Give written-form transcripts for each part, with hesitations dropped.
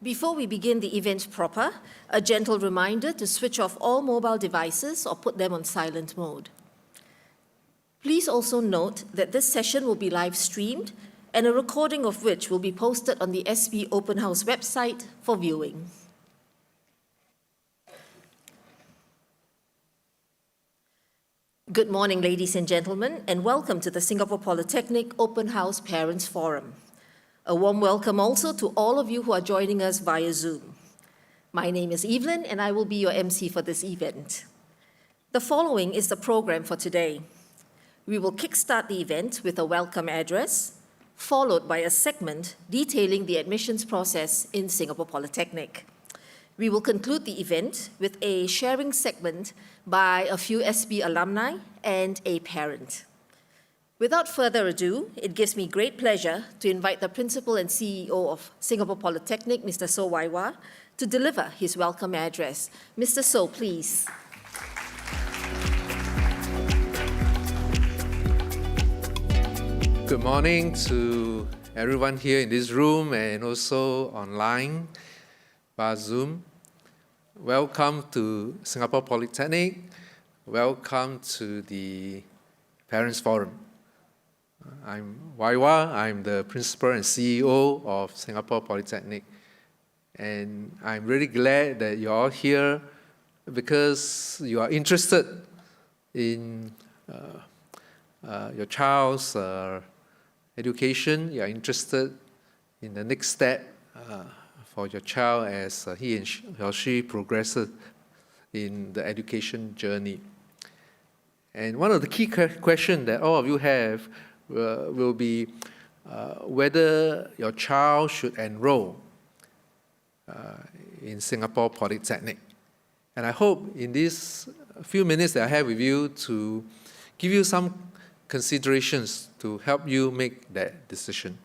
Before we begin the event proper, a gentle reminder to switch off all mobile devices or put them on silent mode. Please also note that this session will be live streamed and a recording of which will be posted on the SB Open House website for viewing. Good morning, ladies and gentlemen, and welcome to the Singapore Polytechnic Open House Parents Forum. A warm welcome also to all of you who are joining us via Zoom. My name is Evelyn, and I will be your MC for this event. The following is the program for today. We will kickstart the event with a welcome address, followed by a segment detailing the admissions process in Singapore Polytechnic. We will conclude the event with a sharing segment by a few SB alumni and a parent. Without further ado, it gives me great pleasure to invite the Principal and CEO of Singapore Polytechnic, Mr. So Waiwa, to deliver his welcome address. Mr. So, please. Good morning to everyone here in this room and also online via Zoom. Welcome to Singapore Polytechnic. Welcome to the Parents Forum. I'm Waiwa. I'm the Principal and CEO of Singapore Polytechnic. And I'm really glad that you're all here because you are interested in your child's education. You are interested in the next step for your child as he or she progresses in the education journey. And one of the key questions that all of you have will be whether your child should enroll in Singapore Polytechnic. And I hope in these few minutes that I have with you to give you some considerations to help you make that decision.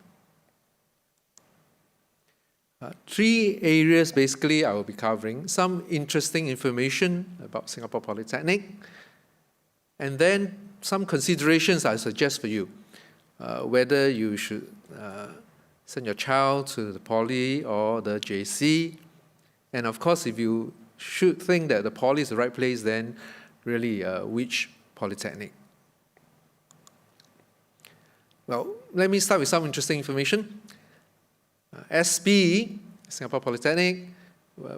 Three areas basically I will be covering: some interesting information about Singapore Polytechnic, and then some considerations I suggest for you, whether you should send your child to the Poly or the JC. And of course, if you should think that the Poly is the right place, then really which Polytechnic? Well, let me start with some interesting information. SB, Singapore Polytechnic,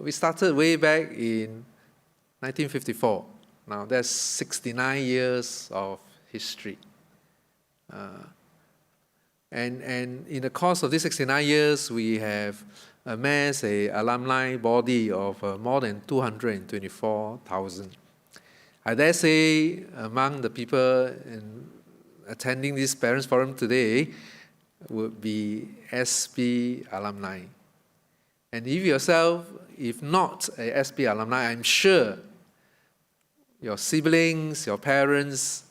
we started way back in 1954. Now that's 69 years of history. And in the course of these 69 years, we have amassed an alumni body of more than 224,000. I dare say among the people attending this Parents Forum today would be SB alumni. And if yourself, if not a SB alumni, I'm sure your siblings, your parents,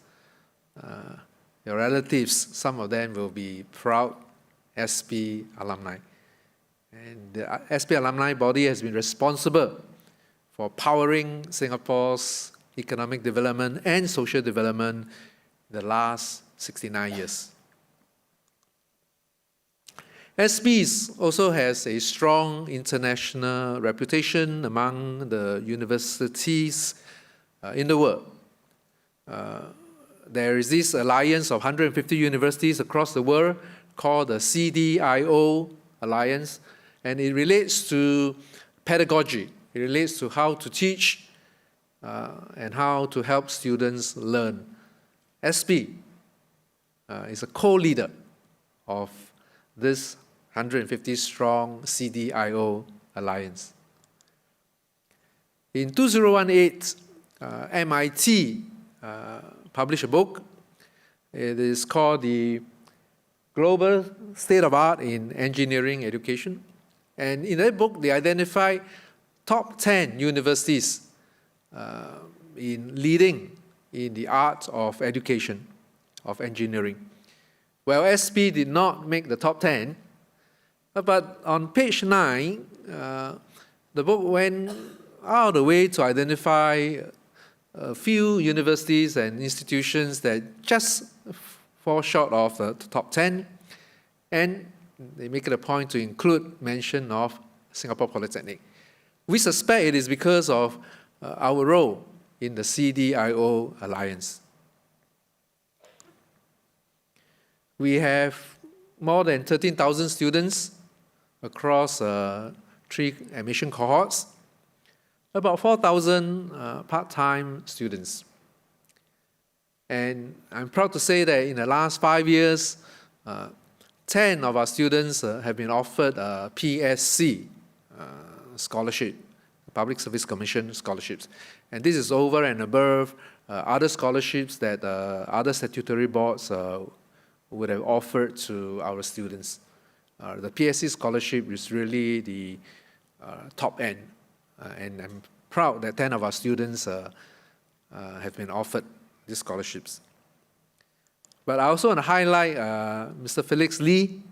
your relatives, some of them will be proud SB alumni. And the SB alumni body has been responsible for powering Singapore's economic development and social development in the last 69 years. SB also has a strong international reputation among the universities in the world. There is this alliance of 150 universities across the world called the CDIO Alliance, and it relates to pedagogy. It relates to how to teach and how to help students learn. SB is a co-leader of this 150-strong CDIO Alliance. In 2018, MIT published a book. It is called the Global State of Art in Engineering Education. And in that book, they identified top 10 universities in leading in the art of education, of engineering. Well, SB did not make the top 10, but on page 9, the book went out of the way to identify a few universities and institutions that just fall short of the top 10, and they make it a point to include mention of Singapore Polytechnic. We suspect it is because of our role in the CDIO Alliance. We have more than 13,000 students across 3 admission cohorts, about 4,000 part-time students. And I'm proud to say that in the last 5 years, 10 of our students have been offered a PSC scholarship, Public Service Commission scholarships. And this is over and above other scholarships that other statutory boards would have offered to our students. The PSC scholarship is really the top end, and I'm proud that 10 of our students have been offered these scholarships. But I also want to highlight Mr. Felix Lee.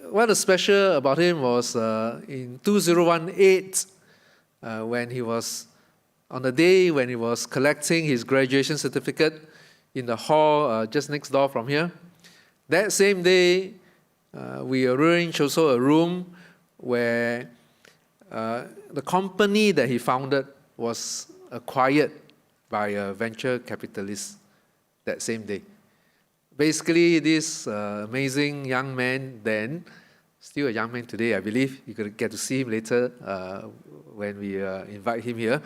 What is special about him was in 2018, when he was, on the day when he was collecting his graduation certificate in the hall just next door from here. That same day, we arranged also a room where the company that he founded was acquired by a venture capitalist that same day. Basically, this amazing young man then, still a young man today, I believe, you could get to see him later when we invite him here.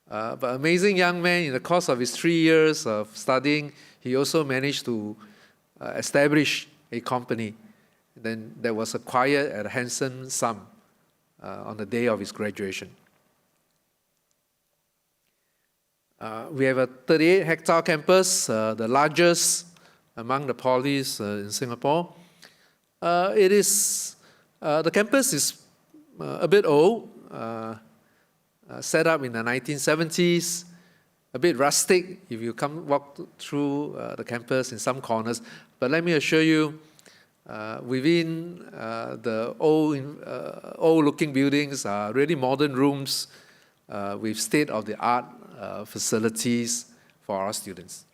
But amazing young man, in the course of his 3 years of studying, he also managed to establish a company then that was acquired at a handsome sum on the day of his graduation. We have a 38-hectare campus, the largest among the polys in Singapore. The campus is a bit old, set up in the 1970s, a bit rustic if you walk through the campus in some corners. But let me assure you, within the old-looking buildings are really modern rooms with state-of-the-art facilities for our students.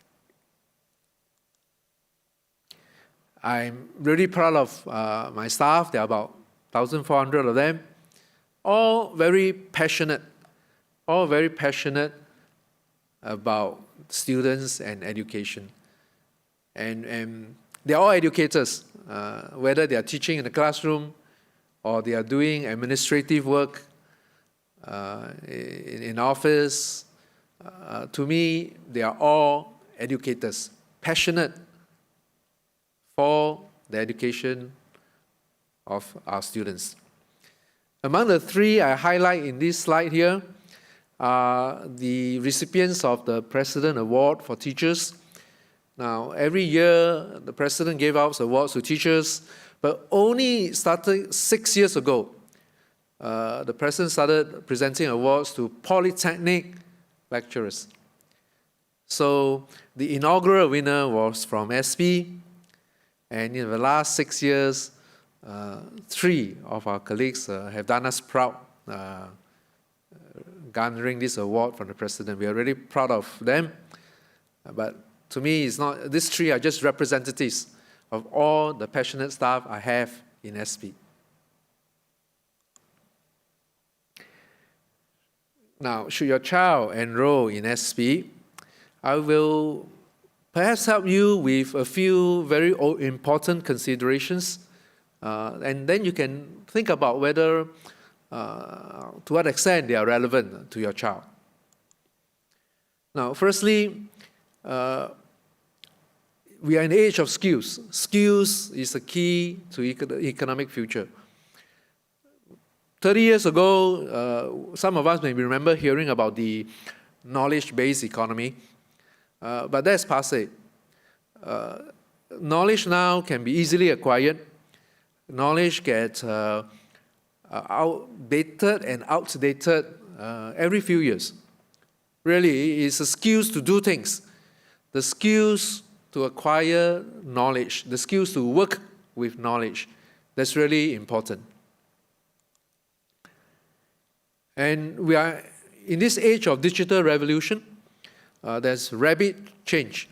I'm really proud of my staff. There are about 1,400 of them, all very passionate about students and education. And they're all educators, whether they are teaching in the classroom or they are doing administrative work in office. To me, they are all educators, passionate for the education of our students. Among the 3 I highlight in this slide here are the recipients of the President Award for Teachers. Now, every year, the President gave out awards to teachers, but only started 6 years ago, the President started presenting awards to Polytechnic lecturers. So the inaugural winner was from SP, and in the last 6 years, 3 of our colleagues have done us proud, garnering this award from the President. We are really proud of them, but to me, it's not, these 3 are just representatives of all the passionate staff I have in SP. Now, should your child enroll in SP, I will perhaps help you with a few very important considerations, and then you can think about whether, to what extent they are relevant to your child. Now, firstly, we are in the age of skills. Skills is the key to the economic future. 30 years ago, some of us may remember hearing about the knowledge-based economy, but that's passé. Knowledge now can be easily acquired. Knowledge gets outdated and outdated every few years. Really, it's the skills to do things, the skills to acquire knowledge, the skills to work with knowledge. That's really important. And we are in this age of digital revolution. There's rapid change.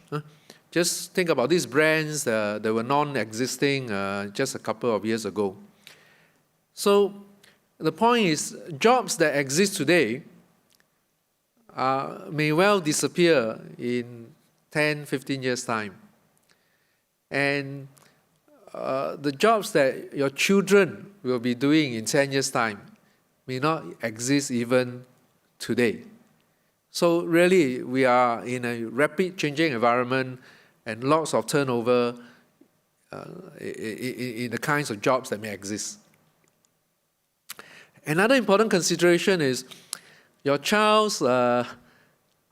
Just think about these brands that were non-existing just a couple of years ago. So the point is, jobs that exist today may well disappear in 10, 15 years' time. And the jobs that your children will be doing in 10 years' time may not exist even today. So really, we are in a rapid changing environment and lots of turnover in the kinds of jobs that may exist. Another important consideration is your child are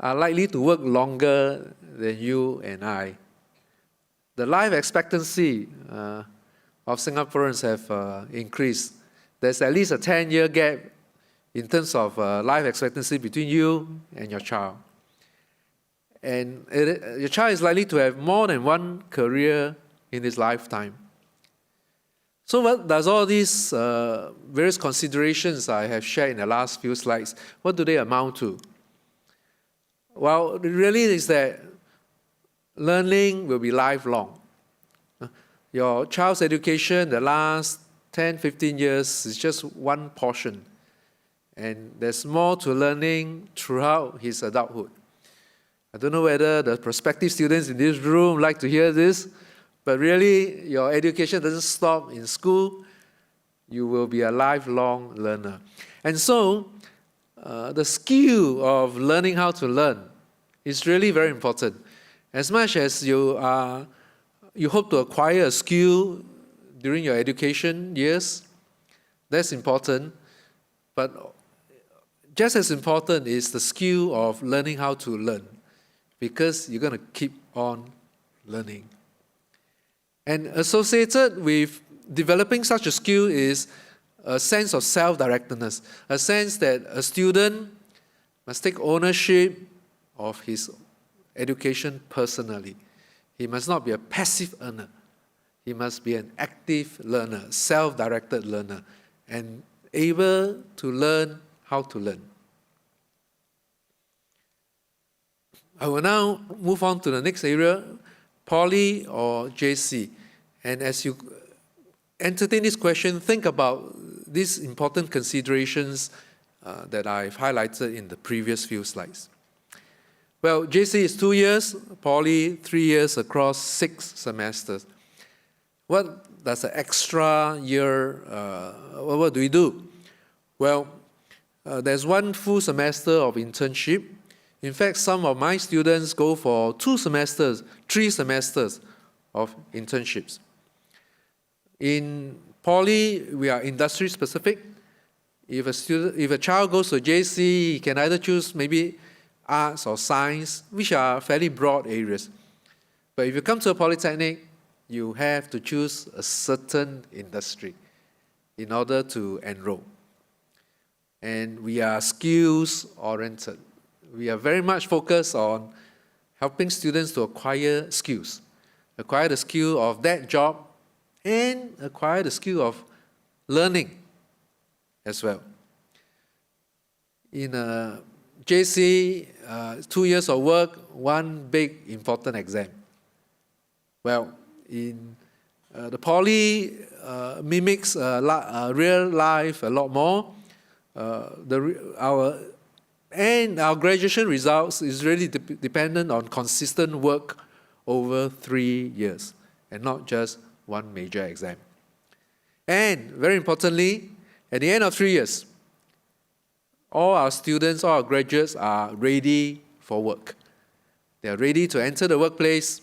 likely to work longer than you and I. The life expectancy of Singaporeans have increased. There's at least a 10-year gap in terms of life expectancy between you and your child. And your child is likely to have more than one career in his lifetime. So what does all these various considerations I have shared in the last few slides, what do they amount to? Well, really is that learning will be lifelong. Your child's education, the last 10, 15 years is just one portion. And there's more to learning throughout his adulthood. I don't know whether the prospective students in this room like to hear this, but really your education doesn't stop in school. You will be a lifelong learner. And so the skill of learning how to learn is really very important. As much as you hope to acquire a skill during your education years, that's important. But just as important is the skill of learning how to learn, because you're going to keep on learning. And associated with developing such a skill is a sense of self-directedness, a sense that a student must take ownership of his education personally. He must not be a passive learner. He must be an active learner, self-directed learner, and able to learn how to learn. I will now move on to the next area, Poly or JC. And as you entertain this question, think about these important considerations that I've highlighted in the previous few slides. Well, JC is 2 years, Poly 3 years across 6 semesters. What does an extra year, what do we do? Well, there's 1 full semester of internship. In fact, some of my students go for 2 semesters, 3 semesters of internships. In Poly, we are industry specific. If a child goes to JC, he can either choose maybe arts or science, which are fairly broad areas. But if you come to a Polytechnic, you have to choose a certain industry in order to enroll. And we are skills-oriented. We are very much focused on helping students to acquire skills, acquire the skill of that job, and acquire the skill of learning as well. In JC, 2 years of work, 1 big important exam. Well, in the Poly mimics real life a lot more. Our graduation results is really dependent on consistent work over 3 years and not just 1 major exam. And very importantly, at the end of 3 years, all our students, all our graduates are ready for work. They are ready to enter the workplace.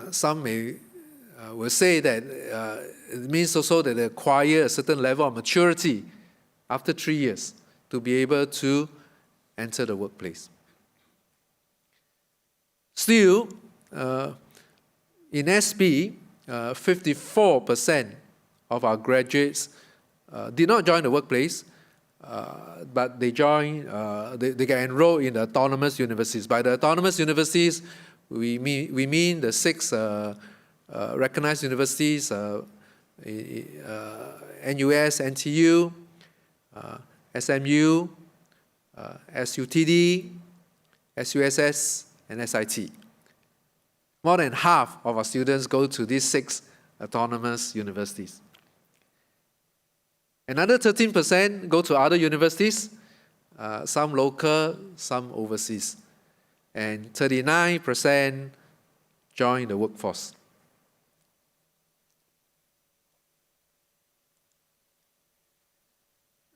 Some will say that it means also that they acquire a certain level of maturity after 3 years to be able to enter the workplace. Still, in SB, 54% of our graduates did not join the workplace, but they get enrolled in the autonomous universities. By the autonomous universities, we mean the 6 recognized universities, NUS, NTU, SMU, SUTD, SUSS, and SIT. More than half of our students go to these 6 autonomous universities. Another 13% go to other universities, some local, some overseas. And 39% join the workforce.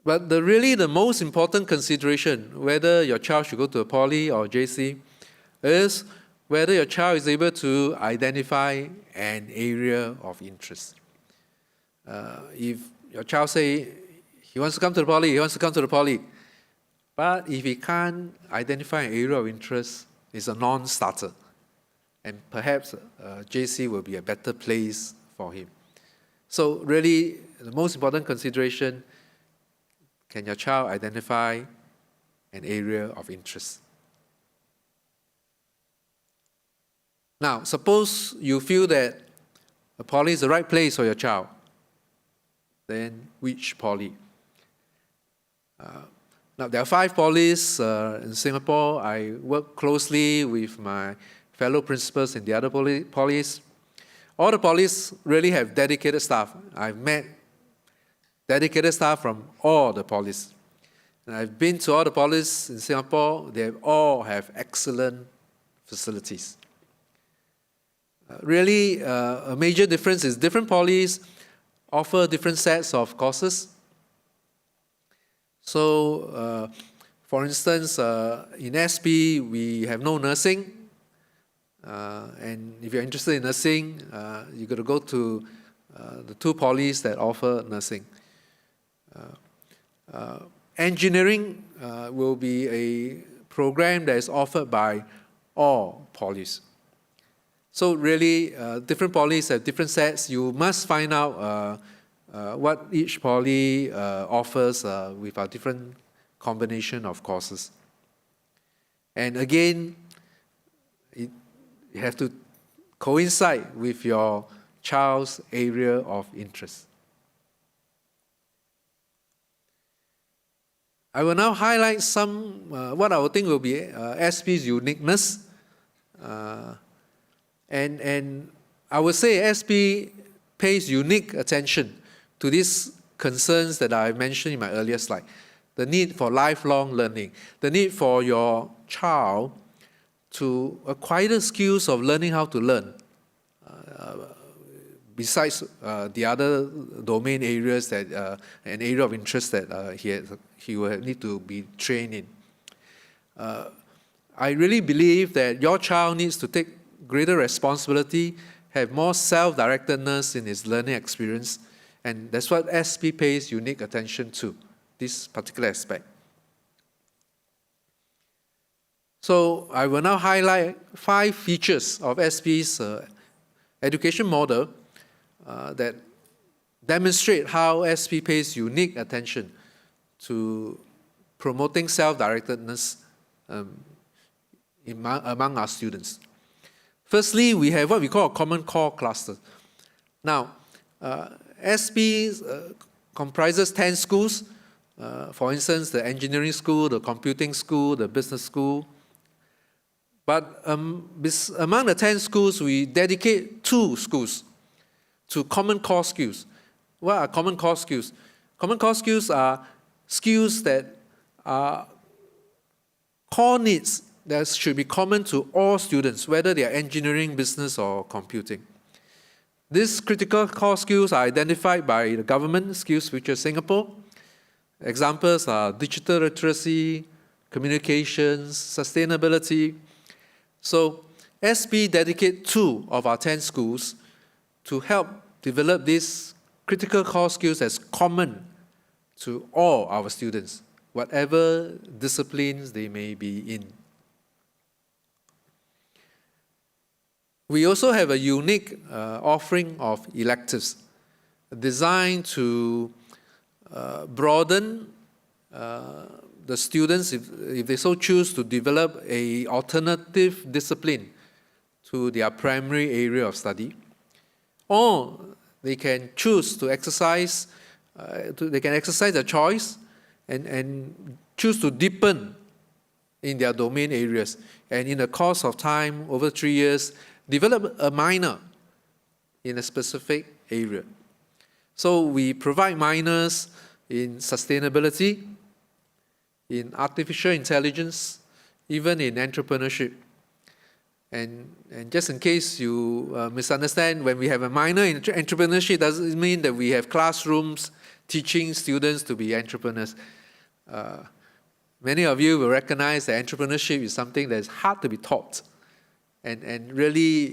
But really the most important consideration, whether your child should go to a poly or JC, is whether your child is able to identify an area of interest. If your child say he wants to come to the poly, he wants to come to the poly, but if he can't identify an area of interest, it's a non-starter. And perhaps JC will be a better place for him. So really, the most important consideration, can your child identify an area of interest? Now, suppose you feel that a poly is the right place for your child. Then which poly? Now, there are 5 polys in Singapore. I work closely with my fellow principals in the other polys. All the polys really have dedicated staff. I've met dedicated staff from all the polys. And I've been to all the polys in Singapore. They all have excellent facilities. Really, a major difference is different polys offer different sets of courses. So, for instance, in SP, we have no nursing. And if you're interested in nursing, you've got to go to the 2 polys that offer nursing. Engineering will be a program that is offered by all polys. So really, different polys have different sets. You must find out what each poly offers with a different combination of courses. And again, you have to coincide with your child's area of interest. I will now highlight some, what I would think will be SP's uniqueness. And I would say SP pays unique attention to these concerns that I mentioned in my earlier slide. The need for lifelong learning, the need for your child to acquire the skills of learning how to learn, besides the other domain areas that, an area of interest that he will need to be trained in. I really believe that your child needs to take greater responsibility, have more self-directedness in his learning experience, and that's what SP pays unique attention to, this particular aspect. So I will now highlight 5 features of SP's education model that demonstrate how SP pays unique attention to promoting self-directedness among our students. Firstly, we have what we call a common core cluster. Now, SP comprises 10 schools. For instance, the engineering school, the computing school, the business school. But among the 10 schools, we dedicate 2 schools to common core skills. What are common core skills? Common core skills are skills that are core needs that should be common to all students, whether they are engineering, business, or computing. These critical core skills are identified by the government Skills Future Singapore. Examples are digital literacy, communications, sustainability. So SP dedicates 2 of our 10 schools to help develop these critical core skills as common to all our students, whatever disciplines they may be in. We also have a unique offering of electives designed to broaden the students, if they so choose, to develop an alternative discipline to their primary area of study. Or they can choose to exercise, they can exercise their choice and choose to deepen in their domain areas. And in the course of time, over 3 years, develop a minor in a specific area. So we provide minors in sustainability, in artificial intelligence, even in entrepreneurship. And just in case you misunderstand, when we have a minor in entrepreneurship, doesn't mean that we have classrooms teaching students to be entrepreneurs. Many of you will recognize that entrepreneurship is something that is hard to be taught. And really,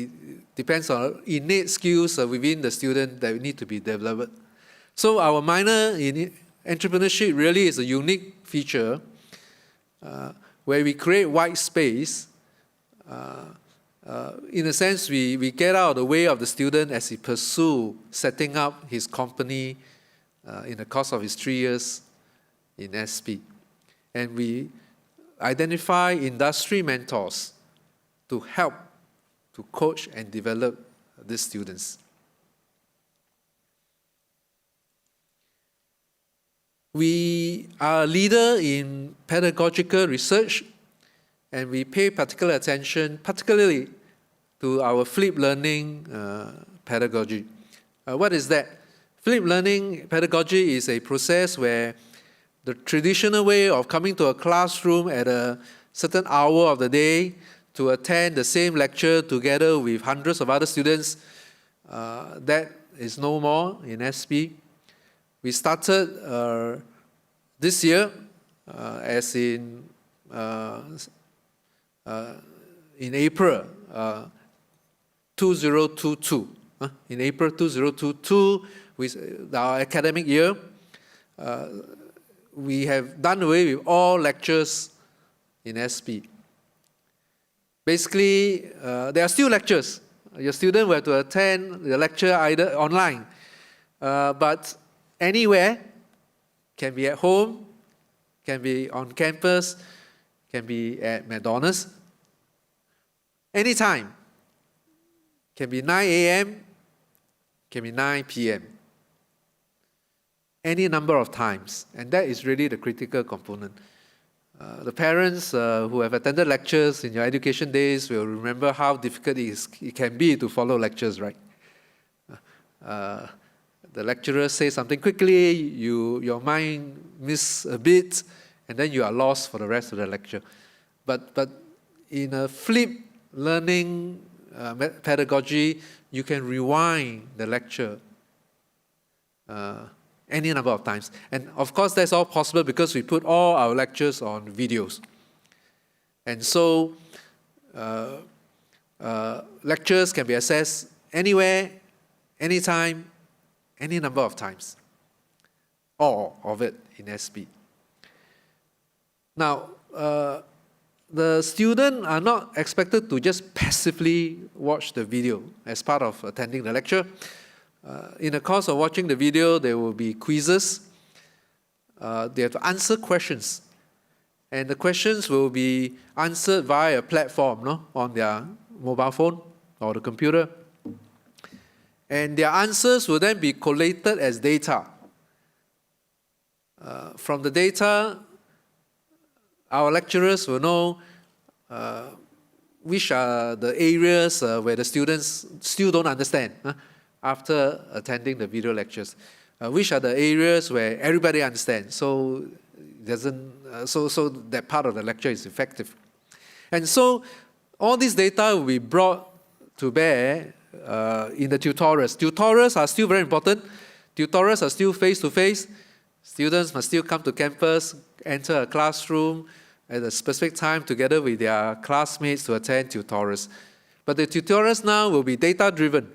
it depends on innate skills within the student that need to be developed. So our minor in entrepreneurship really is a unique feature where we create white space. In a sense, we get out of the way of the student as he pursues setting up his company in the course of his 3 years in SP. And we identify industry mentors to help to coach and develop these students. We are a leader in pedagogical research, and we pay particular attention, particularly to our flipped learning pedagogy. What is that? Flipped learning pedagogy is a process where the traditional way of coming to a classroom at a certain hour of the day to attend the same lecture together with hundreds of other students, that is no more in SP. We started this year, as in April 2022. In April 2022, with our academic year, we have done away with all lectures in SP. Basically, there are still lectures. Your student will have to attend the lecture either online, but anywhere, can be at home, can be on campus, can be at McDonald's, anytime. Can be 9 a.m., can be 9 p.m. Any number of times, and that is really the critical component. The parents who have attended lectures in your education days will remember how difficult it can be to follow lectures, right? The lecturer says something quickly, your mind miss a bit, and then you are lost for the rest of the lecture. But in a flipped learning pedagogy, you can rewind the lecture any number of times. And of course, that's all possible because we put all our lectures on videos. And so, lectures can be accessed anywhere, anytime, any number of times. All of it in SP. Now, the students are not expected to just passively watch the video as part of attending the lecture. In the course of watching the video, there will be quizzes. They have to answer questions. And the questions will be answered via a platform, on their mobile phone or the computer. And their answers will then be collated as data. From the data, our lecturers will know which are the areas where the students still don't understand after attending the video lectures. Which are the areas where everybody understands, so that part of the lecture is effective. And so all this data will be brought to bear in the tutorials. Tutorials are still very important. Tutorials are still face-to-face. Students must still come to campus, enter a classroom at a specific time together with their classmates to attend tutorials. But the tutorials now will be data-driven.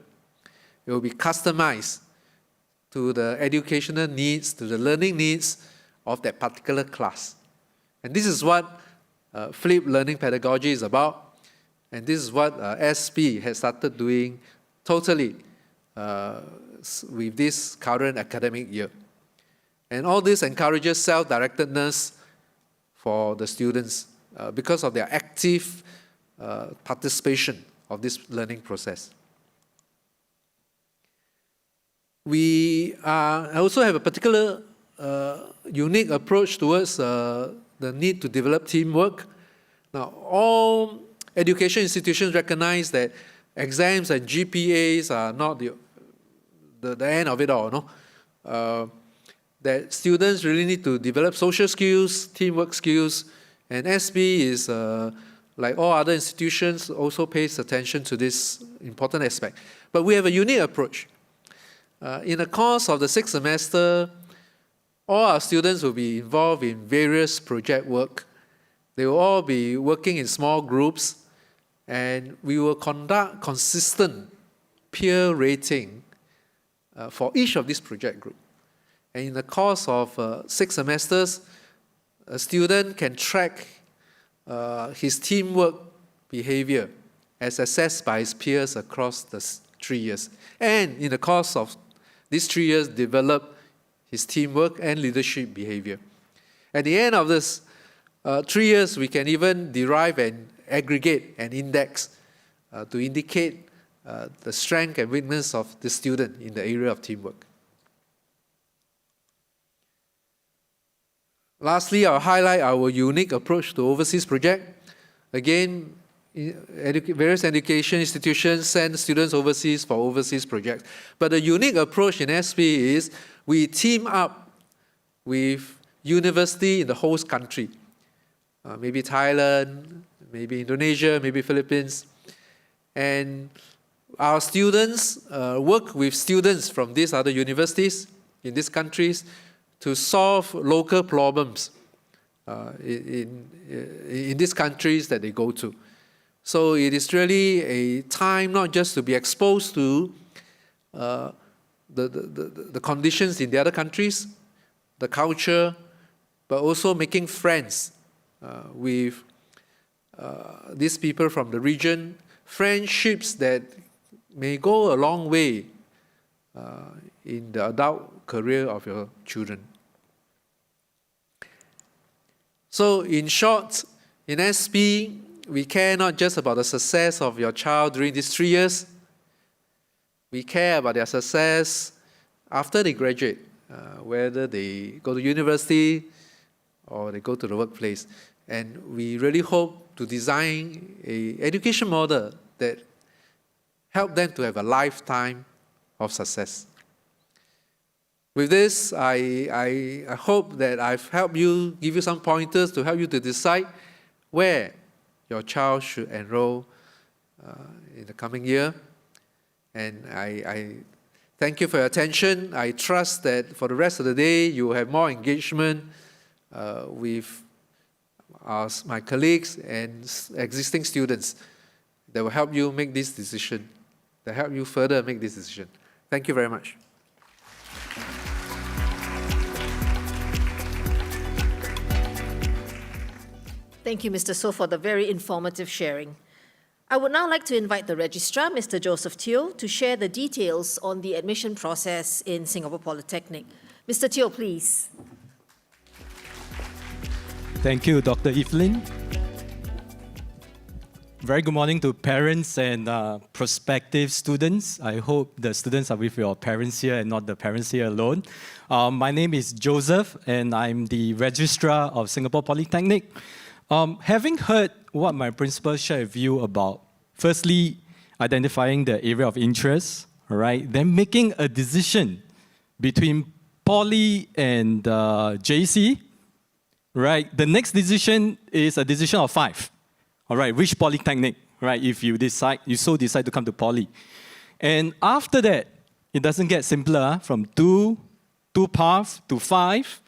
It will be customized to the educational needs, to the learning needs of that particular class. And this is what flipped learning pedagogy is about. And this is what SP has started doing totally with this current academic year. And all this encourages self-directedness for the students because of their active participation of this learning process. We also have a particular unique approach towards the need to develop teamwork. Now, all education institutions recognize that exams and GPAs are not the end of it all. that students really need to develop social skills, teamwork skills, and SB is, like all other institutions, also pays attention to this important aspect. But we have a unique approach. In the course of the 6th semester, all our students will be involved in various project work. They will all be working in small groups, and we will conduct consistent peer rating for each of these project groups. And in the course of 6 semesters, a student can track his teamwork behavior as assessed by his peers across the 3 years. And in the course of these 3 years, develop his teamwork and leadership behavior. At the end of this 3 years, we can even derive and aggregate an index to indicate the strength and weakness of the student in the area of teamwork. Lastly, I'll highlight our unique approach to overseas project. Again, various education institutions send students overseas for overseas projects. But the unique approach in SP is we team up with university in the host country. Maybe Thailand, maybe Indonesia, maybe Philippines. And our students work with students from these other universities in these countries to solve local problems in these countries that they go to. So it is really a time not just to be exposed to the conditions in the other countries, the culture, but also making friends with these people from the region, friendships that may go a long way in the adult career of your children. So in short, in SP, we care not just about the success of your child during these 3 years, we care about their success after they graduate, whether they go to university or they go to the workplace. And we really hope to design an education model that helps them to have a lifetime of success. With this, I hope that I've helped you, give you some pointers to help you to decide where your child should enroll in the coming year. And I thank you for your attention. I trust that for the rest of the day, you will have more engagement with my colleagues and existing students that will help you make this decision, that help you further make this decision. Thank you very much. Thank you, Mr. So, for the very informative sharing. I would now like to invite the Registrar, Mr. Joseph Teo, to share the details on the admission process in Singapore Polytechnic. Mr. Teo, please. Thank you, Dr. Evelyn. Very good morning to parents and prospective students. I hope the students are with your parents here and not the parents here alone. My name is Joseph, and I'm the Registrar of Singapore Polytechnic. Having heard what my principal shared with you about, firstly, identifying the area of interest, all right, then making a decision between Poly and JC, right? The next decision is a decision of 5, all right, which Polytechnic, right, if you decide to come to Poly. And after that, it doesn't get simpler, from 2 paths to 5,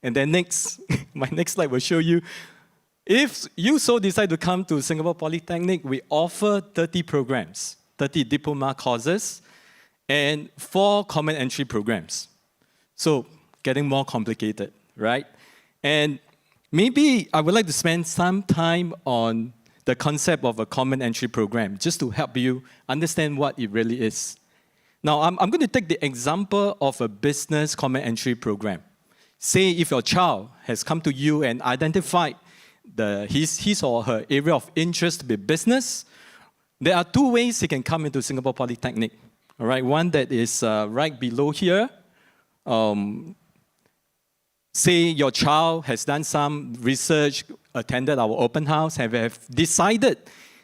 and then next, my next slide will show you. If you so decide to come to Singapore Polytechnic, we offer 30 programs, 30 diploma courses, and 4 common entry programs. So, getting more complicated, right? And maybe I would like to spend some time on the concept of a common entry program, just to help you understand what it really is. Now, I'm going to take the example of a business common entry program. Say if your child has come to you and identified his or her area of interest to be business, there are 2 ways he can come into Singapore Polytechnic. All right, one that is right below here. Say your child has done some research, attended our open house, have decided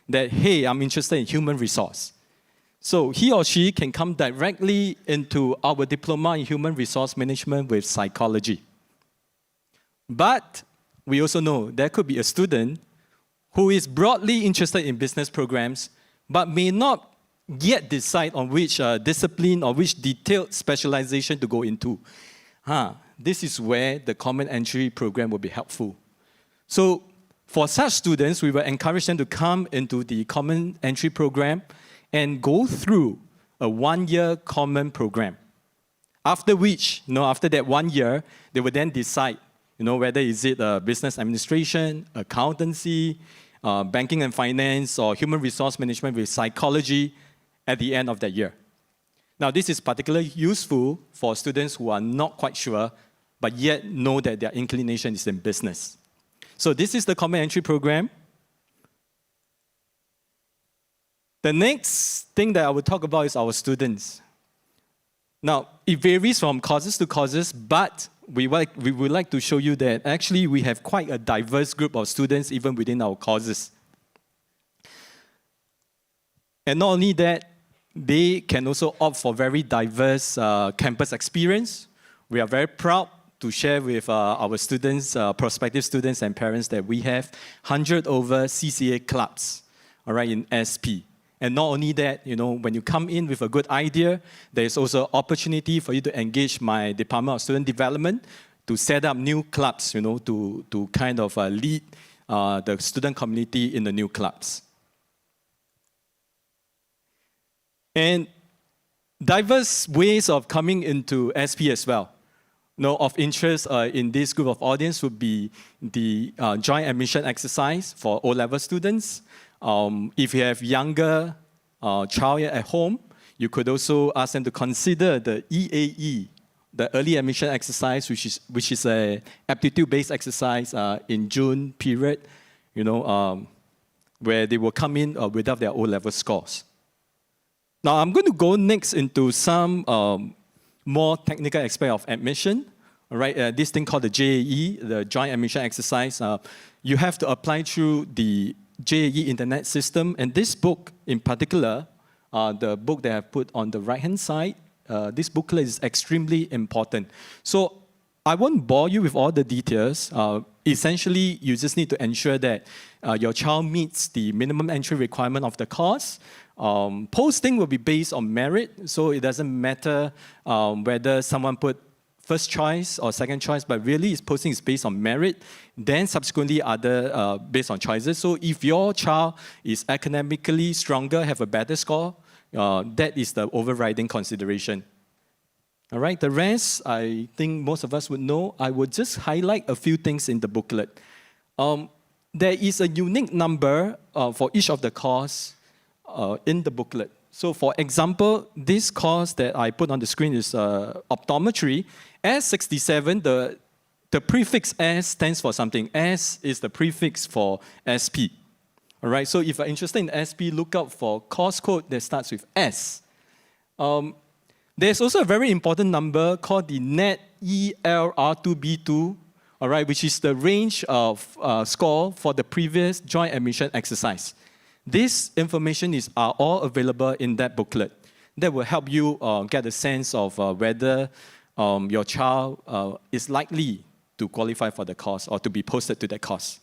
that, hey, I'm interested in human resource. So he or she can come directly into our diploma in human resource management with psychology. But we also know there could be a student who is broadly interested in business programs, but may not yet decide on which discipline or which detailed specialization to go into. This is where the common entry program will be helpful. So for such students, we will encourage them to come into the common entry program and go through a one-year common program. After which, after that 1 year, they will then decide, whether is it business administration, accountancy, banking and finance, or human resource management with psychology at the end of that year. Now, this is particularly useful for students who are not quite sure, but yet know that their inclination is in business. So this is the common entry program. The next thing that I will talk about is our students. Now, it varies from courses to courses, but we would like to show you that actually we have quite a diverse group of students even within our courses. And not only that, they can also opt for very diverse campus experience. We are very proud to share with our students, prospective students and parents, that we have 100 over CCA clubs, in SP. And not only that, when you come in with a good idea, there's also opportunity for you to engage my Department of Student Development to set up new clubs, to kind of lead the student community in the new clubs. And diverse ways of coming into SP as well. Of interest in this group of audience would be the joint admission exercise for O-level students. If you have younger child at home, you could also ask them to consider the EAE, the early admission exercise, which is a aptitude-based exercise in June period, where they will come in without their O-level scores. Now, I'm going to go next into some more technical aspect of admission. This thing called the JAE, the joint admission exercise. You have to apply through the JAE internet system. And this book in particular, the book that I've put on the right-hand side, this booklet is extremely important. So I won't bore you with all the details. Essentially, you just need to ensure that your child meets the minimum entry requirement of the course. Posting will be based on merit, so it doesn't matter whether someone put first choice or second choice, but really posting is based on merit, then subsequently other based on choices. So if your child is academically stronger, have a better score, that is the overriding consideration. All right, the rest, I think most of us would know. I would just highlight a few things in the booklet. There is a unique number for each of the course in the booklet. So for example, this course that I put on the screen is optometry. S67, the prefix S stands for something. S is the prefix for SP. All right, so if you're interested in SP, look out for course code that starts with S. There's also a very important number called the NET ELR2B2, all right, which is the range of score for the previous joint admission exercise. This information are all available in that booklet. That will help you get a sense of whether your child is likely to qualify for the course or to be posted to that course.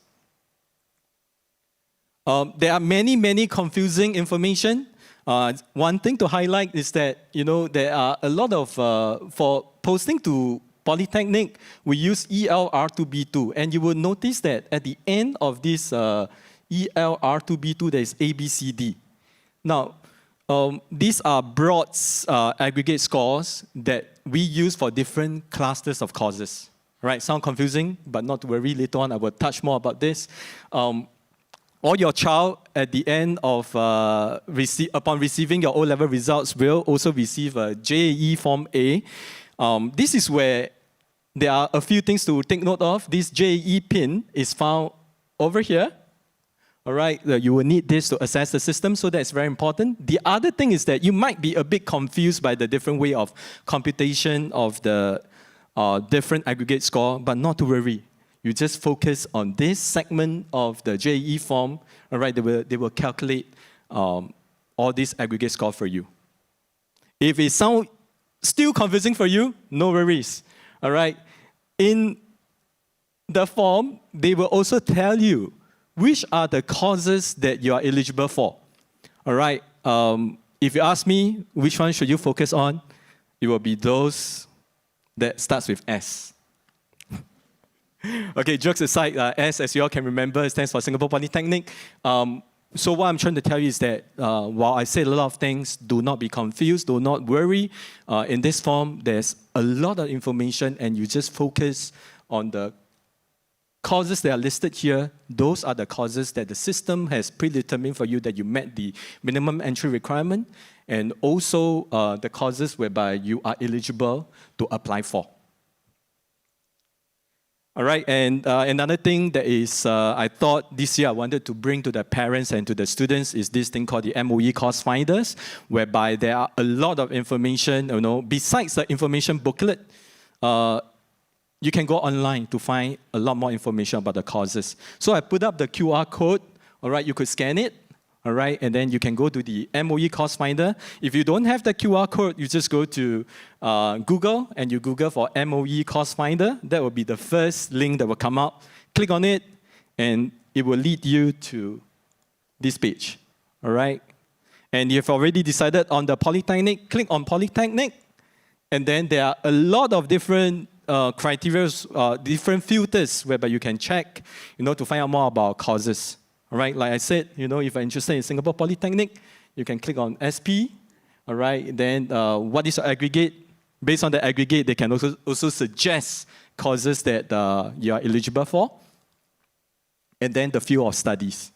There are many confusing information. One thing to highlight is that there are a lot of for posting to Polytechnic, we use ELR2B2, and you will notice that at the end of this ELR2B2, there is ABCD. Now, these are broad aggregate scores that we use for different clusters of courses. Right? Sound confusing, but not to worry. Later on, I will touch more about this. Or your child, at the end of upon receiving your O-level results, will also receive a JAE Form A. This is where there are a few things to take note of. This JAE pin is found over here. All right, you will need this to assess the system, so that's very important. The other thing is that you might be a bit confused by the different way of computation of the different aggregate score, but not to worry. You just focus on this segment of the JAE form. All right, they will calculate all all these aggregate score for you. If it sounds still confusing for you, no worries. All right? In the form, they will also tell you which are the courses that you are eligible for. All right? If you ask me, which one should you focus on? It will be those that starts with S. Okay, jokes aside, S, as you all can remember, stands for Singapore Polytechnic. So what I'm trying to tell you is that while I said a lot of things, do not be confused, do not worry. In this form, there's a lot of information, and you just focus on the courses that are listed here. Those are the courses that the system has predetermined for you that you met the minimum entry requirement, and also the courses whereby you are eligible to apply for. All right, and another thing that is, I thought this year I wanted to bring to the parents and to the students is this thing called the MOE Course Finders, whereby there are a lot of information, besides the information booklet, you can go online to find a lot more information about the courses. So I put up the QR code, all right, you could scan it, all right, and then you can go to the MOE Course Finder. If you don't have the QR code, you just go to Google and you Google for MOE Course Finder. That will be the first link that will come up. Click on it, and it will lead you to this page, all right? And you've already decided on the Polytechnic, click on Polytechnic, and then there are a lot of different criteria, different filters whereby you can check, to find out more about courses. All right, like I said, if you're interested in Singapore Polytechnic, you can click on SP. All right, then what is your aggregate? Based on the aggregate, they can also suggest courses that you are eligible for. And then the field of studies.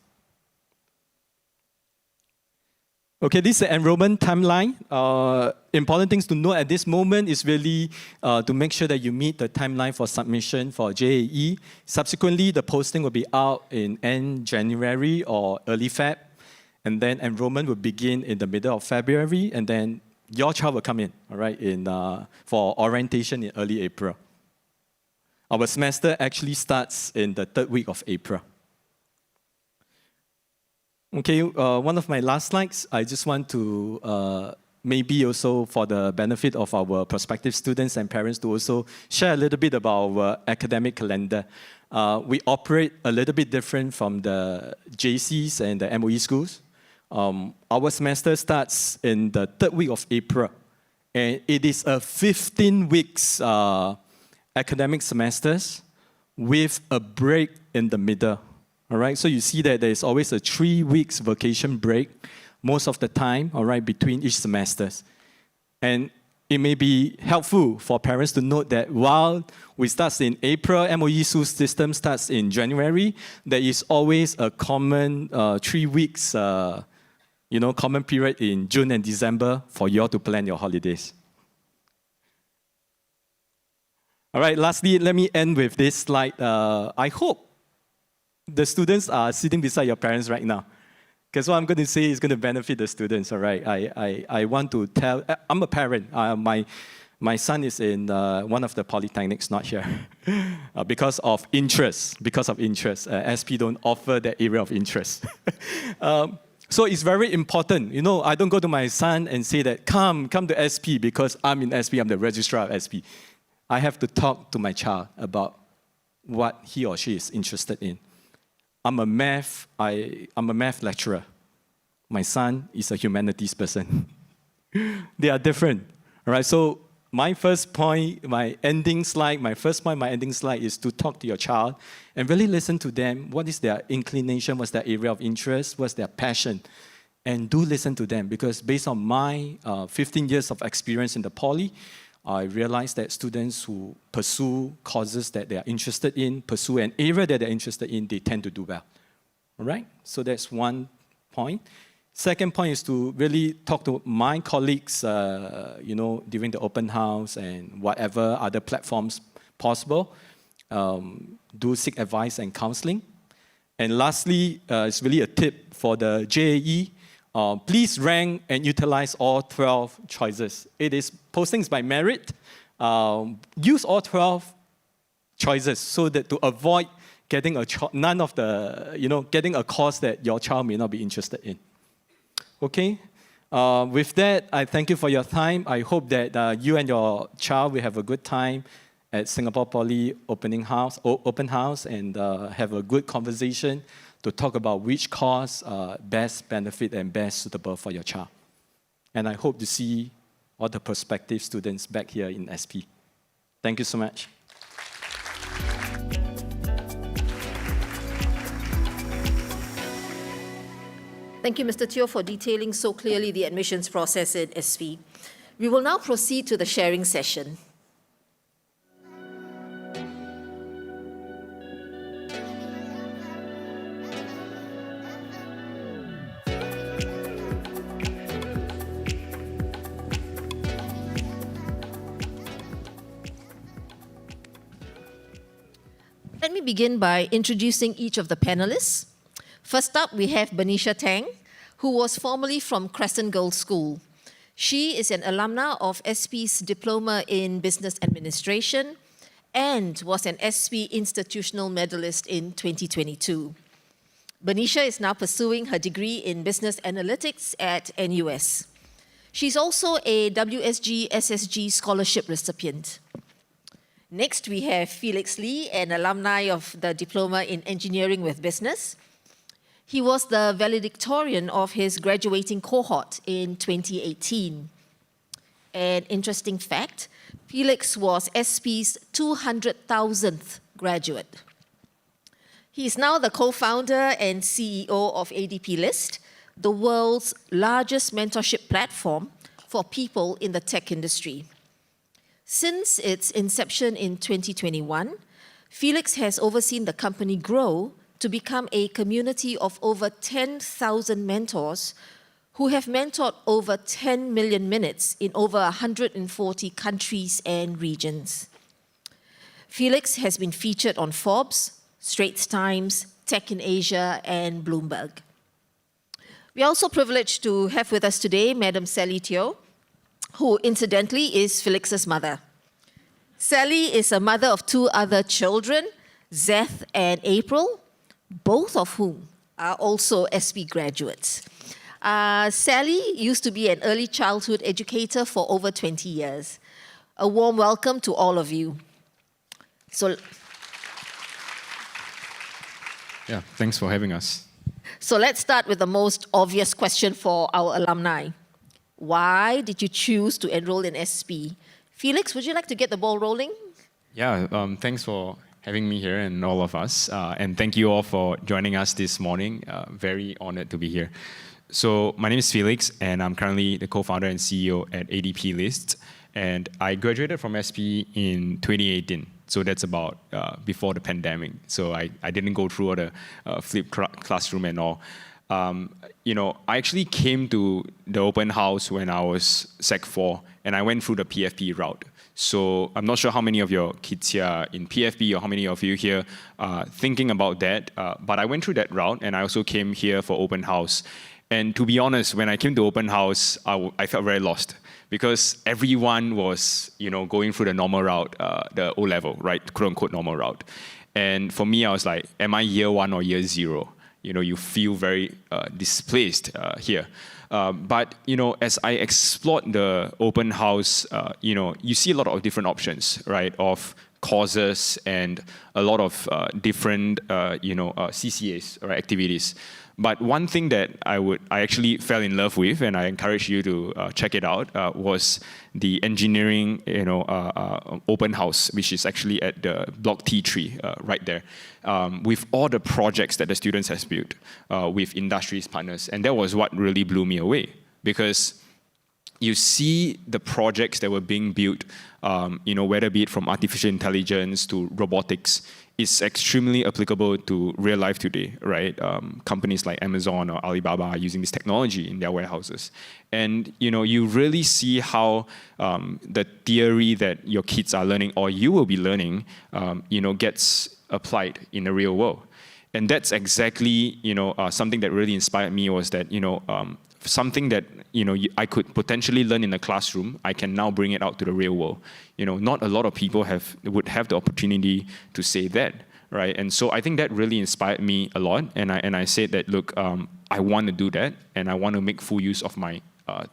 Okay, this is the enrollment timeline. Important things to note at this moment is really to make sure that you meet the timeline for submission for JAE. Subsequently, the posting will be out in end January or early Feb. And then enrollment will begin in the middle of February. And then your child will come in, all right, for orientation in early April. Our semester actually starts in the 3rd week of April. Okay, one of my last slides, I just want to maybe also for the benefit of our prospective students and parents to also share a little bit about our academic calendar. We operate a little bit different from the JCs and the MOE schools. Our semester starts in the 3rd week of April, and it is a 15 weeks academic semesters with a break in the middle. All right, so you see that there's always a 3 weeks vacation break most of the time, all right, between each semesters. And it may be helpful for parents to note that while we start in April, MOE school system starts in January, there is always a common 3 weeks, common period in June and December for you all to plan your holidays. All right, lastly, let me end with this slide. I hope the students are sitting beside your parents right now, because what I'm going to say is going to benefit the students, all right? I want to tell, I'm a parent. My son is in one of the polytechnics, not here, because of interest. SP don't offer that area of interest. So it's very important. I don't go to my son and say that, come to SP because I'm in SP, I'm the registrar of SP. I have to talk to my child about what he or she is interested in. I'm a math lecturer. My son is a humanities person. They are different. All right, so my first point, my ending slide is to talk to your child and really listen to them. What is their inclination? What's their area of interest? What's their passion? And do listen to them, because based on my 15 years of experience in the poly, I realized that students who pursue courses that they are interested in, pursue an area that they're interested in, they tend to do well. All right? So that's one point. Second point is to really talk to my colleagues, during the open house and whatever other platforms possible. Do seek advice and counseling. And lastly, it's really a tip for the JAE. Please rank and utilize all 12 choices. It is postings by merit. Use all 12 choices so that to avoid getting getting a course that your child may not be interested in. Okay, With that, I thank you for your time. I hope that you and your child will have a good time at Singapore Poly open house and have a good conversation to talk about which course best benefit and best suitable for your child. And I hope to see all the prospective students back here in SP. Thank you so much. Thank you, Mr. Teo, for detailing so clearly the admissions process in SV. We will now proceed to the sharing session. Let me begin by introducing each of the panelists. First up, we have Benisha Tang, who was formerly from Crescent Girls School. She is an alumna of SP's Diploma in Business Administration and was an SP Institutional Medalist in 2022. Benisha is now pursuing her degree in Business Analytics at NUS. She's also a WSG SSG Scholarship recipient. Next, we have Felix Lee, an alumni of the Diploma in Engineering with Business. He was the valedictorian of his graduating cohort in 2018. An interesting fact, Felix was SP's 200,000th graduate. He is now the co-founder and CEO of ADP List, the world's largest mentorship platform for people in the tech industry. Since its inception in 2021, Felix has overseen the company grow to become a community of over 10,000 mentors who have mentored over 10 million minutes in over 140 countries and regions. Felix has been featured on Forbes, Straits Times, Tech in Asia, and Bloomberg. We are also privileged to have with us today Madam Sally Teo, who incidentally is Felix's mother. Sally is a mother of two other children, Zeth and April, both of whom are also SP graduates. Sally used to be an early childhood educator for over 20 years. A warm welcome to all of you. Yeah, thanks for having us. So let's start with the most obvious question for our alumni. Why did you choose to enroll in SP? Felix, would you like to get the ball rolling? Yeah, thanks for having me here and all of us. And thank you all for joining us this morning. Very honored to be here. So my name is Felix, and I'm currently the co-founder and CEO at ADP List. And I graduated from SP in 2018. So that's about before the pandemic. So I didn't go through all the flipped classroom and all. I actually came to the open house when I was Sec 4, and I went through the PFP route. So I'm not sure how many of your kids here are in PFP or how many of you here are thinking about that, but I went through that route, and I also came here for open house. And to be honest, when I came to open house, I felt very lost because everyone was, going through the normal route, the O-level, right, quote-unquote normal route. And for me, I was like, am I year 1 or year 0? You feel very displaced here. But, as I explored the open house, you see a lot of different options, right, of courses and a lot of different, CCAs or activities. But one thing that I actually fell in love with, and I encourage you to check it out, was the engineering, open house, which is actually at the Block T3 right there, with all the projects that the students has built with industries partners, and that was what really blew me away because you see the projects that were being built, whether be it from artificial intelligence to robotics, is extremely applicable to real life today, right? Companies like Amazon or Alibaba are using this technology in their warehouses. And, you really see how the theory that your kids are learning or you will be learning, gets applied in the real world. And that's exactly, something that really inspired me was that, something that I could potentially learn in a classroom, I can now bring it out to the real world. Not a lot of people would have the opportunity to say that, right? And so I think that really inspired me a lot. And I said that, look, I want to do that, and I want to make full use of my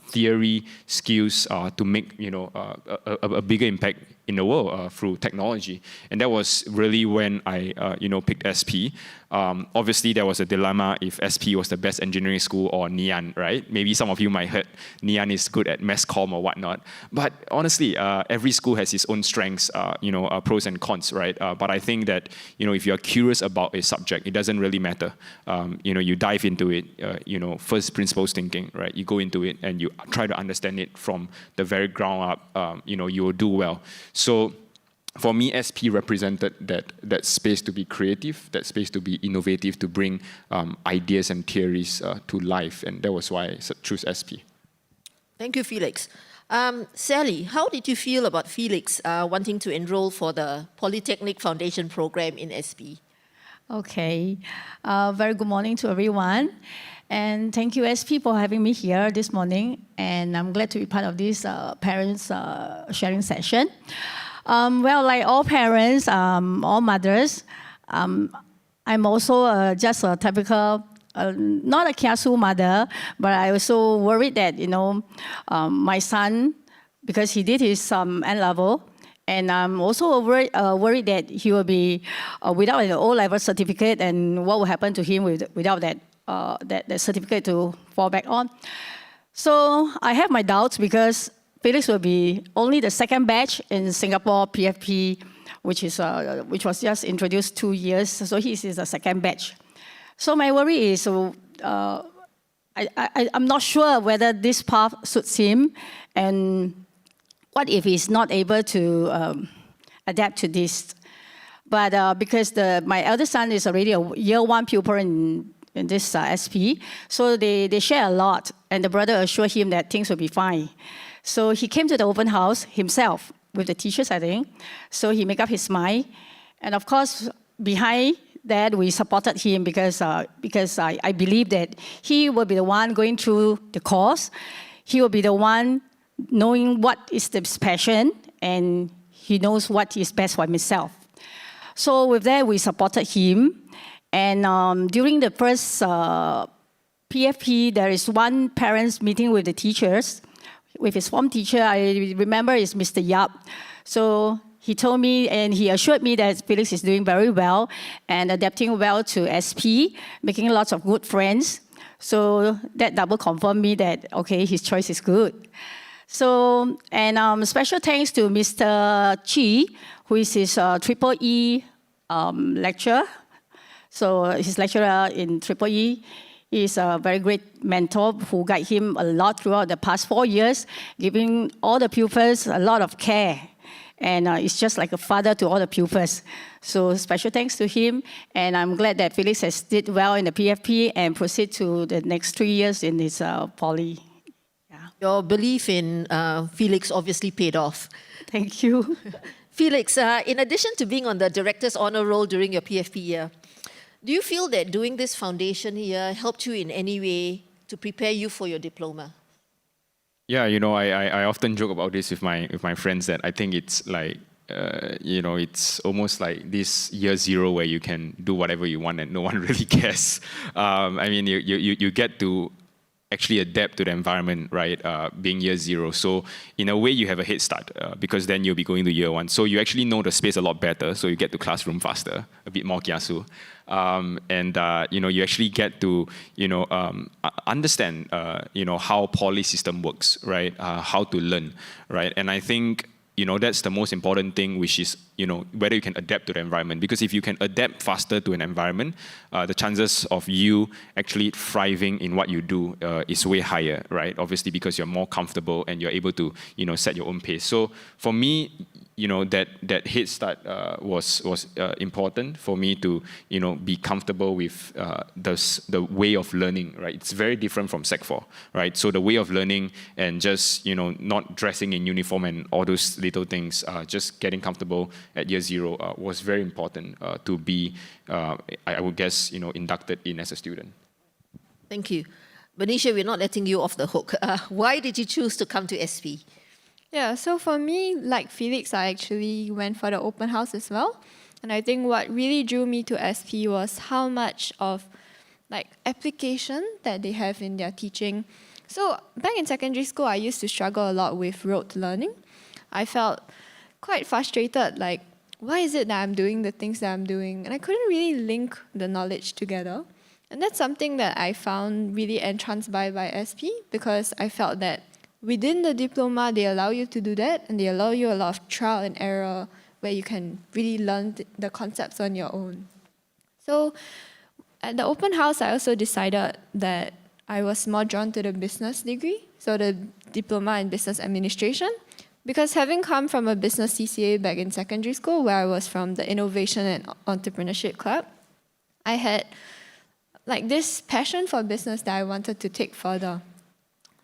theory skills to make a bigger impact in the world through technology. And that was really when I picked SP. Obviously, there was a dilemma if SP was the best engineering school or Ngee, right? Maybe some of you might heard Ngee is good at mass comm or whatnot. But honestly, every school has its own strengths, pros and cons, right? But I think that if you're curious about a subject, it doesn't really matter. You dive into it, first principles thinking, right? You go into it and you try to understand it from the very ground up. You will do well. So for me, SP represented that space to be creative, that space to be innovative, to bring ideas and theories to life. And that was why I chose SP. Thank you, Felix. Sally, how did you feel about Felix wanting to enroll for the Polytechnic Foundation program in SP? Okay. Very good morning to everyone. And thank you, SP, for having me here this morning. And I'm glad to be part of this parents sharing session. Well, like all parents, all mothers, I'm also just a typical, not a kiasu mother, but I also worried that, my son, because he did his N-level, and I'm also worried that he will be without an O-level certificate, and what will happen to him without that certificate to fall back on. So I have my doubts because Felix will be only the second batch in Singapore PFP, which was just introduced 2 years. So he is the second batch. So my worry is, I'm not sure whether this path suits him, and what if he's not able to adapt to this? But because my elder son is already a year 1 pupil in this SP, so they share a lot, and the brother assured him that things will be fine. So he came to the open house himself with the teachers, I think. So he made up his mind, and of course, behind that we supported him because I believe that he will be the one going through the course. He will be the one knowing what is his passion, and he knows what is best for himself. So with that, we supported him. And during the first PFP, there is one parents meeting with the teachers, with his form teacher. I remember is Mr. Yap. So he told me and he assured me that Felix is doing very well and adapting well to SP, making lots of good friends. So that double confirmed me that, okay, his choice is good. So, and special thanks to Mr. Chi, who is his Triple E lecturer. So his lecturer in Triple E is a very great mentor who guided him a lot throughout the past 4 years, giving all the pupils a lot of care. And it's just like a father to all the pupils. So special thanks to him. And I'm glad that Felix has did well in the PFP and proceed to the next 3 years in his poly. Yeah. Your belief in Felix obviously paid off. Thank you. Felix, in addition to being on the Director's Honour Roll during your PFP year, do you feel that doing this foundation here helped you in any way to prepare you for your diploma? Yeah, I often joke about this with my friends that I think it's like, it's almost like this year 0 where you can do whatever you want and no one really cares. I mean, you get to actually adapt to the environment, right? Being year 0. So in a way, you have a head start because then you'll be going to year 1. So you actually know the space a lot better. So you get to classroom faster, a bit more kiasu. You actually get to, understand, how poly system works, right? How to learn, right? And I think, that's the most important thing, which is, whether you can adapt to the environment. Because if you can adapt faster to an environment, the chances of you actually thriving in what you do is way higher, right? Obviously, because you're more comfortable and you're able to, set your own pace. So for me, that head start was important for me to be comfortable with the way of learning, right? It's very different from Sec 4, right? So the way of learning and just not dressing in uniform and all those little things, just getting comfortable at year 0 was very important to be, I would guess, inducted in as a student. Thank you. Benicia, we're not letting you off the hook. Why did you choose to come to SP? Yeah, so for me, like Felix, I actually went for the open house as well. And I think what really drew me to SP was how much of application that they have in their teaching. So back in secondary school, I used to struggle a lot with rote learning. I felt quite frustrated, like, why is it that I'm doing the things that I'm doing? And I couldn't really link the knowledge together. And that's something that I found really entranced by SP, because I felt that within the diploma, they allow you to do that, and they allow you a lot of trial and error where you can really learn the concepts on your own. So at the open house, I also decided that I was more drawn to the business degree, so the diploma in business administration, because having come from a business CCA back in secondary school, where I was from the Innovation and Entrepreneurship Club, I had like this passion for business that I wanted to take further.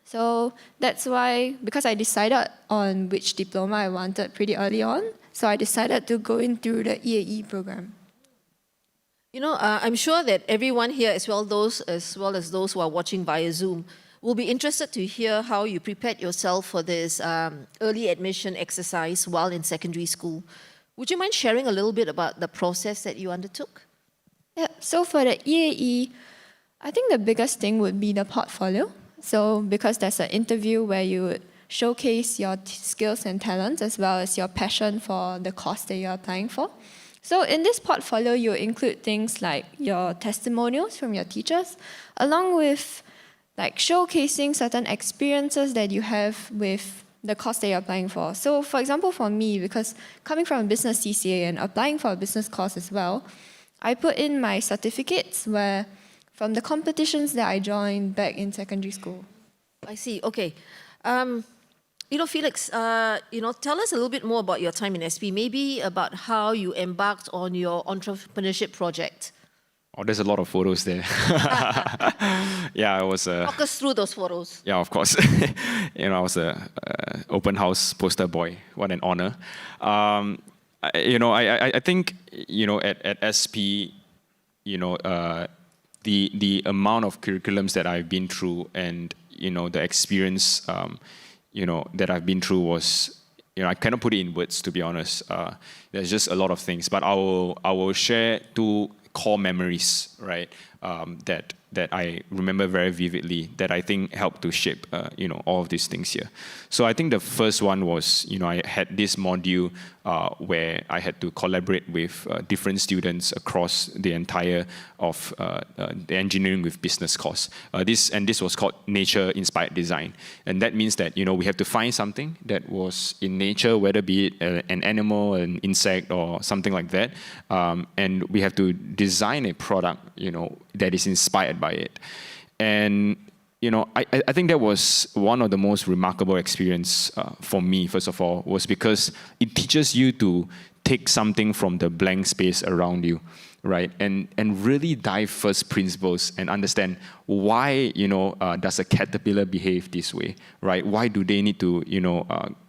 So that's why, because I decided on which diploma I wanted pretty early on, so I decided to go in through the EAE program. You know, I'm sure that everyone here, as well as those who are watching via Zoom, will be interested to hear how you prepared yourself for this early admission exercise while in secondary school. Would you mind sharing a little bit about the process that you undertook? Yeah, so for the EAE, I think the biggest thing would be the portfolio. So because there's an interview where you would showcase your skills and talents as well as your passion for the course that you're applying for. So in this portfolio, you include things like your testimonials from your teachers, along with like showcasing certain experiences that you have with the course that you're applying for. So for example, for me, because coming from a business CCA and applying for a business course as well, I put in my certificates from the competitions that I joined back in secondary school. I see, okay. You know, Felix, tell us a little bit more about your time in SP, maybe about how you embarked on your entrepreneurship project. Oh, there's a lot of photos there. Yeah, I was. Walk us through those photos. Yeah, of course. I was a open house poster boy. What an honor. I think at SP, the amount of curriculums that I've been through and the experience that I've been through was, I cannot put it in words, to be honest. There's just a lot of things, but I will share two core memories, right? That I remember very vividly, that I think helped to shape all of these things here. So I think the first one was I had this module where I had to collaborate with different students across the entire of the engineering with business course. This was called nature-inspired design, and that means that we have to find something that was in nature, whether be it an animal, an insect, or something like that, and we have to design a product that is inspired by it. And I think that was one of the most remarkable experience for me, first of all, was because it teaches you to take something from the blank space around you, right? And really dive first principles and understand why, does a caterpillar behave this way, right? Why do they need to,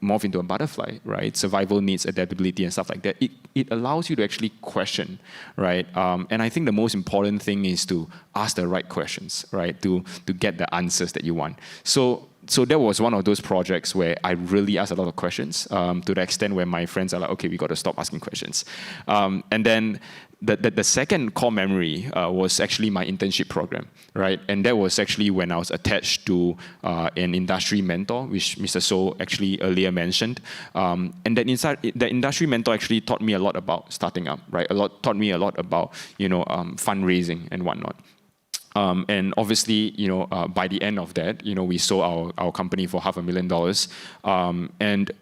morph into a butterfly, right? Survival needs, adaptability and stuff like that. It allows you to actually question, right? And I think the most important thing is to ask the right questions, right? To get the answers that you want. So that was one of those projects where I really asked a lot of questions, to the extent where my friends are like, okay, we got to stop asking questions. And then the second core memory was actually my internship program, right? And that was actually when I was attached to an industry mentor, which Mr. So actually earlier mentioned. And the industry mentor actually taught me a lot about starting up, right? Taught me a lot about fundraising and whatnot. And obviously, by the end of that, we sold our company for $500,000. And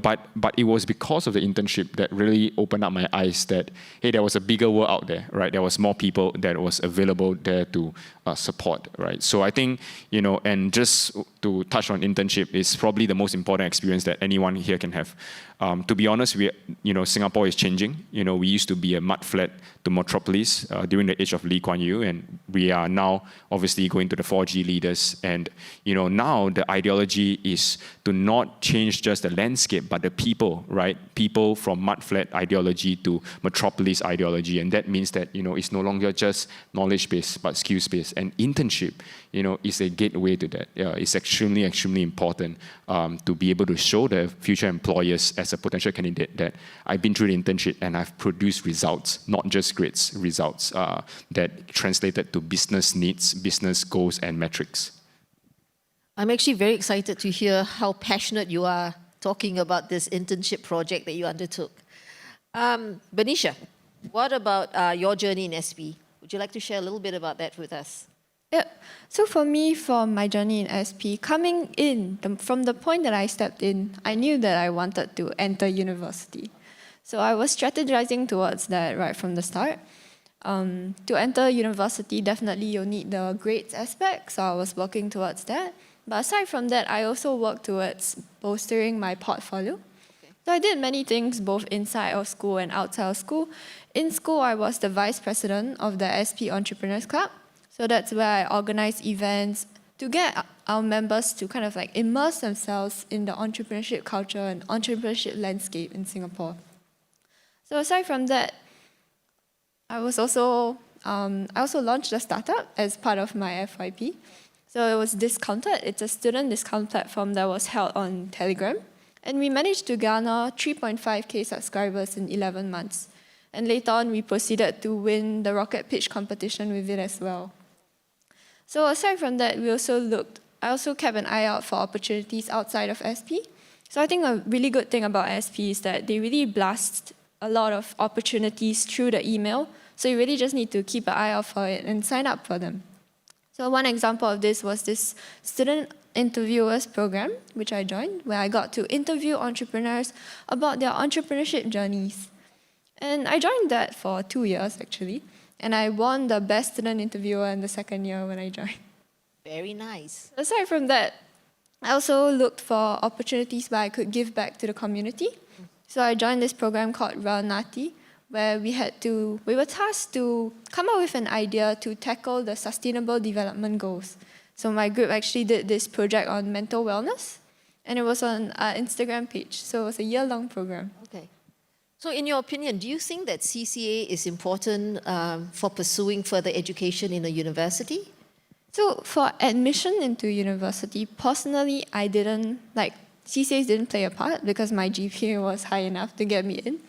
but it was because of the internship that really opened up my eyes that, hey, there was a bigger world out there, right? There was more people that was available there to support, right? So I think, and just to touch on internship is probably the most important experience that anyone here can have. To be honest, Singapore is changing. We used to be a mud flat to metropolis during the age of Lee Kuan Yew, and we are now obviously going to the 4G leaders. And now the ideology is to not change just the landscape, but the people, right? People from mud flat ideology to metropolis ideology, and that means that it's no longer just knowledge based, but skills based. And internship, is a gateway to that. It's extremely, extremely important to be able to show the future employers as a potential candidate that I've been through the internship and I've produced results, not just grades, results that translated to business needs, business goals, and metrics. I'm actually very excited to hear how passionate you are talking about this internship project that you undertook. Benisha, what about your journey in SP? Would you like to share a little bit about that with us? Yeah. So for me, for my journey in SP, coming in, from the point that I stepped in, I knew that I wanted to enter university. So I was strategizing towards that right from the start. To enter university, definitely you'll need the grades aspect, so I was working towards that. But aside from that, I also worked towards bolstering my portfolio. So I did many things both inside of school and outside of school. In school, I was the vice president of the SP Entrepreneurs Club. So that's where I organized events to get our members to kind of like immerse themselves in the entrepreneurship culture and entrepreneurship landscape in Singapore. So aside from that, I also launched a startup as part of my FYP. So it was Discounted. It's a student discount platform that was held on Telegram. And we managed to garner 3.5K subscribers in 11 months. And later on, we proceeded to win the rocket pitch competition with it as well. So aside from that, I also kept an eye out for opportunities outside of SP. So I think a really good thing about SP is that they really blast a lot of opportunities through the email. So you really just need to keep an eye out for it and sign up for them. So one example of this was this student interviewers program, which I joined, where I got to interview entrepreneurs about their entrepreneurship journeys. And I joined that for 2 years, actually. And I won the best student interviewer in the second year when I joined. Very nice. Aside from that, I also looked for opportunities where I could give back to the community. So I joined this program called Ranati, where we were tasked to come up with an idea to tackle the sustainable development goals. So my group actually did this project on mental wellness, and it was on our Instagram page. So it was a year-long program. Okay. So in your opinion, do you think that CCA is important for pursuing further education in a university? So for admission into university, personally, CCAs didn't play a part because my GPA was high enough to get me in.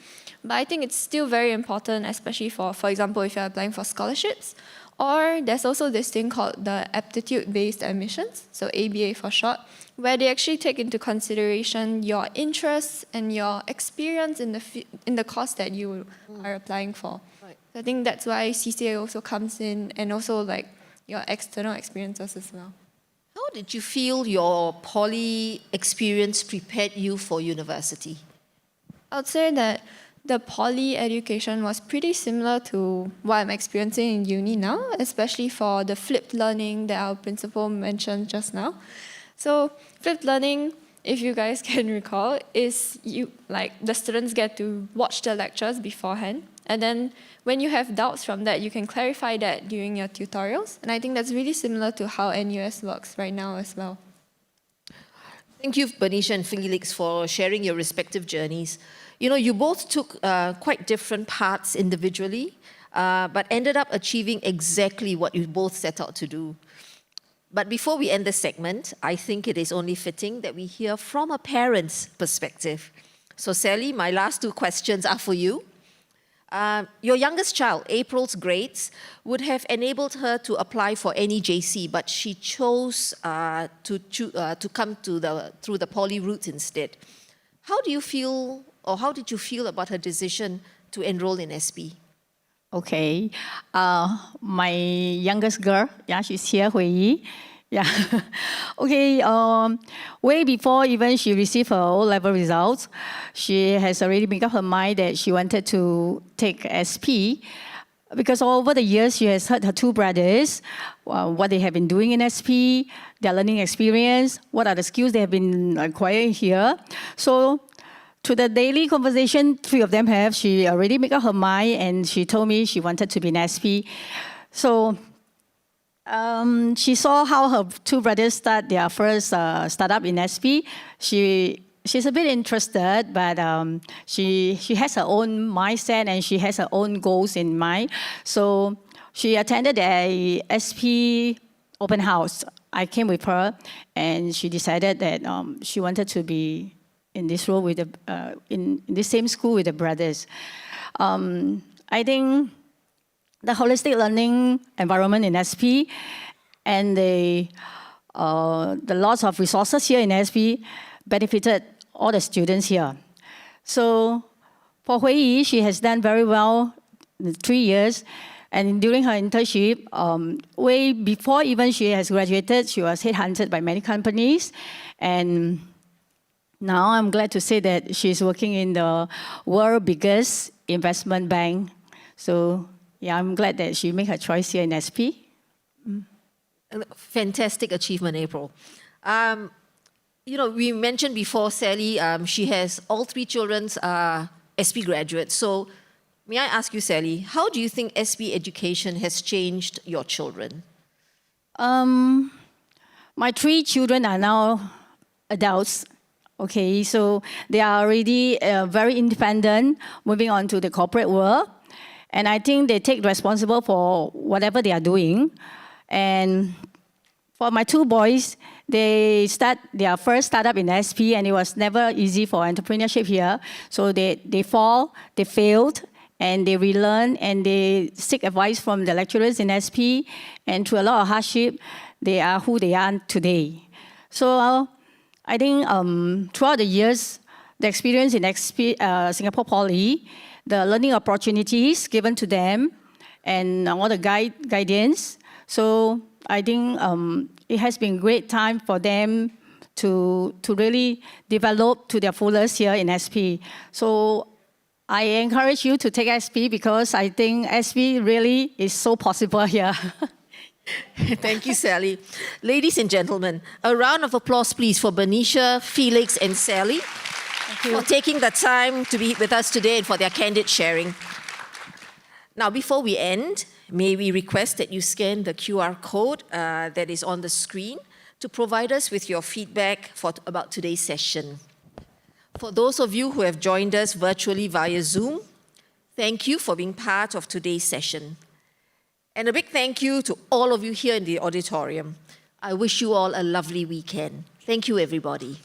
But I think it's still very important, especially for example, if you're applying for scholarships. Or there's also this thing called the aptitude-based admissions, so ABA for short, where they actually take into consideration your interests and your experience in the course that you are applying for. Right. So I think that's why CCA also comes in, and also like your external experiences as well. How did you feel your poly experience prepared you for university? I would say that the poly education was pretty similar to what I'm experiencing in uni now, especially for the flipped learning that our principal mentioned just now. So flipped learning, if you guys can recall, is the students get to watch the lectures beforehand, and then when you have doubts from that, you can clarify that during your tutorials. And I think that's really similar to how NUS works right now as well. Thank you, Benisha and Felix, for sharing your respective journeys. You know, you both took quite different paths individually, but ended up achieving exactly what you both set out to do. But before we end this segment, I think it is only fitting that we hear from a parent's perspective. So Sally, my last 2 questions are for you. Your youngest child, April's grades, would have enabled her to apply for any JC, but she chose to come through the poly route instead. How do you feel, or how did you feel about her decision to enroll in SP? Okay, my youngest girl, yeah, she's here, Hui Yi. Yeah, okay, way before even she received her O-level results, she has already made up her mind that she wanted to take SP, because over the years she has heard her 2 brothers, what they have been doing in SP, their learning experience, what are the skills they have been acquiring here. So to the daily conversation 3 of them have, she already made up her mind, and she told me she wanted to be in SP. So she saw how her 2 brothers start their first startup in SP. She's a bit interested, but she has her own mindset and she has her own goals in mind. So she attended a SP open house. I came with her, and she decided that she wanted to be in this role with in this same school with the brothers. I think the holistic learning environment in SP and the the loss of resources here in SP benefited all the students here. So for Hui Yi, she has done very well in 3 years. And during her internship, way before even she has graduated, she was headhunted by many companies. And now I'm glad to say that she's working in the world's biggest investment bank. So yeah, I'm glad that she made her choice here in SP. Fantastic achievement, April. We mentioned before, Sally, she has all 3 children are SP graduates. So may I ask you, Sally, how do you think SP education has changed your children? My 3 children are now adults. Okay, so they are already very independent, moving on to the corporate world. And I think they take responsible for whatever they are doing. And for my 2 boys, they start their first startup in SP, and it was never easy for entrepreneurship here. So they fall, they failed, and they relearn, and they seek advice from the lecturers in SP. And through a lot of hardship, they are who they are today. So I think throughout the years, the experience in Singapore Poly, the learning opportunities given to them, and all the guidance. So I think it has been a great time for them to really develop to their fullest here in SP. So I encourage you to take SP because I think SP really is so possible here. Thank you, Sally. Ladies and gentlemen, a round of applause, please, for Benicia, Felix, and Sally for taking the time to be with us today and for their candid sharing. Now, before we end, may we request that you scan the QR code that is on the screen to provide us with your feedback about today's session. For those of you who have joined us virtually via Zoom, thank you for being part of today's session. And a big thank you to all of you here in the auditorium. I wish you all a lovely weekend. Thank you, everybody.